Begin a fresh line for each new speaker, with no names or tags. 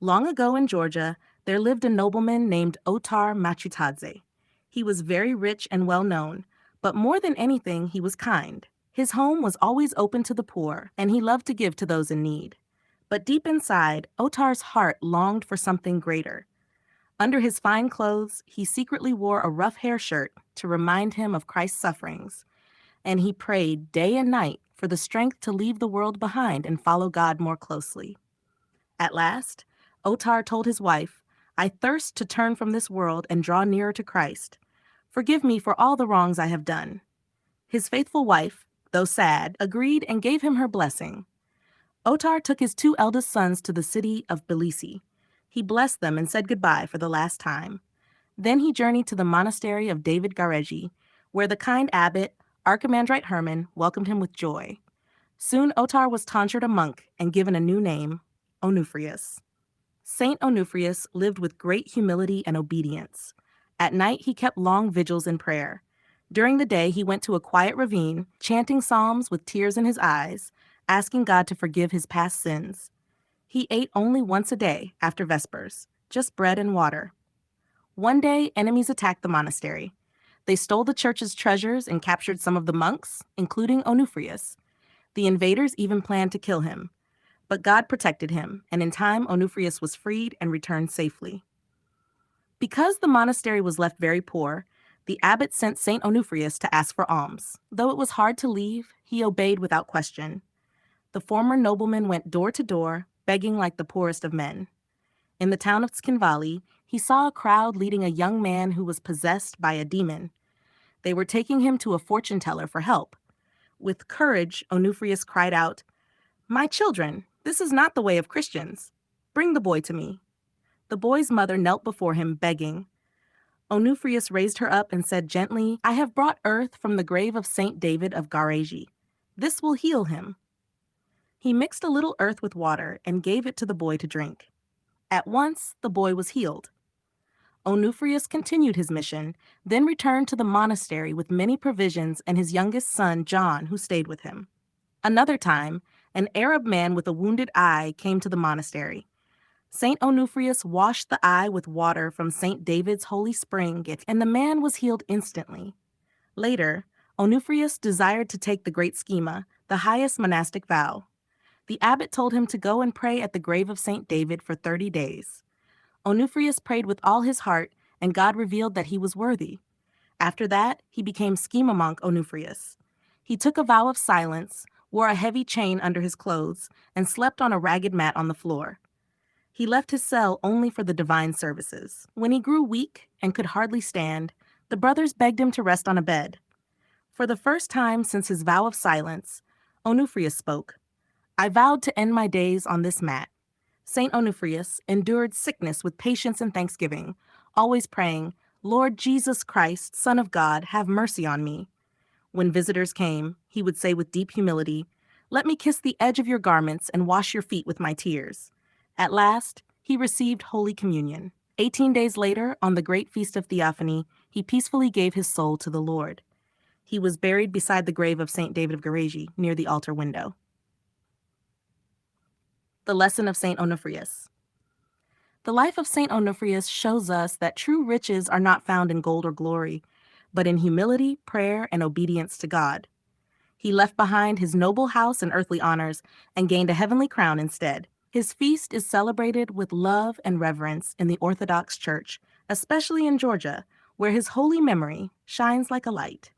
Long ago in Georgia, there lived a nobleman named Otar Machutadze. He was very rich and well known, but more than anything, he was kind. His home was always open to the poor, and he loved to give to those in need. But deep inside, Otar's heart longed for something greater. Under his fine clothes, he secretly wore a rough hair shirt to remind him of Christ's sufferings, and he prayed day and night for the strength to leave the world behind and follow God more closely. At last, Otar told his wife, "I thirst to turn from this world and draw nearer to Christ. Forgive me for all the wrongs I have done." His faithful wife, though sad, agreed and gave him her blessing. Otar took his two eldest sons to the city of Tbilisi. He blessed them and said goodbye for the last time. Then he journeyed to the monastery of David Gareji, where the kind abbot, Archimandrite Herman, welcomed him with joy. Soon Otar was tonsured a monk and given a new name, Onuphrius. Saint Onuphrius lived with great humility and obedience. At night he kept long vigils in prayer. During the day he went to a quiet ravine, chanting psalms with tears in his eyes, asking God to forgive his past sins. He ate only once a day after Vespers, just bread and water. One day, enemies attacked the monastery. They stole the church's treasures and captured some of the monks, including Onuphrius. The invaders even planned to kill him. But God protected him, and in time Onuphrius was freed and returned safely. Because the monastery was left very poor, the abbot sent St. Onuphrius to ask for alms. Though it was hard to leave, he obeyed without question. The former nobleman went door to door, begging like the poorest of men. In the town of Tskinvali, he saw a crowd leading a young man who was possessed by a demon. They were taking him to a fortune teller for help. With courage, Onuphrius cried out, "My children, this is not the way of Christians. Bring the boy to me." The boy's mother knelt before him, begging. Onuphrius raised her up and said gently, "I have brought earth from the grave of Saint David of Gareji. This will heal him." He mixed a little earth with water and gave it to the boy to drink. At once, the boy was healed. Onuphrius continued his mission, then returned to the monastery with many provisions and his youngest son, John, who stayed with him. Another time, an Arab man with a wounded eye came to the monastery. Saint Onuphrius washed the eye with water from Saint David's holy spring, and the man was healed instantly. Later, Onuphrius desired to take the great schema, the highest monastic vow. The abbot told him to go and pray at the grave of Saint David for 30 days. Onuphrius prayed with all his heart, and God revealed that he was worthy. After that, he became schema monk Onuphrius. He took a vow of silence, wore a heavy chain under his clothes, and slept on a ragged mat on the floor. He left his cell only for the divine services. When he grew weak and could hardly stand, the brothers begged him to rest on a bed. For the first time since his vow of silence, Onuphrius spoke. "I vowed to end my days on this mat." Saint Onuphrius endured sickness with patience and thanksgiving, always praying, "Lord Jesus Christ, Son of God, have mercy on me." When visitors came, he would say with deep humility, "Let me kiss the edge of your garments and wash your feet with my tears." At last, he received Holy Communion. 18 days later, on the great feast of Theophany, he peacefully gave his soul to the Lord. He was buried beside the grave of Saint David of Gareji, near the altar window. The lesson of Saint Onuphrius. The life of Saint Onuphrius shows us that true riches are not found in gold or glory, but in humility, prayer, and obedience to God. He left behind his noble house and earthly honors and gained a heavenly crown instead. His feast is celebrated with love and reverence in the Orthodox Church, especially in Georgia, where his holy memory shines like a light.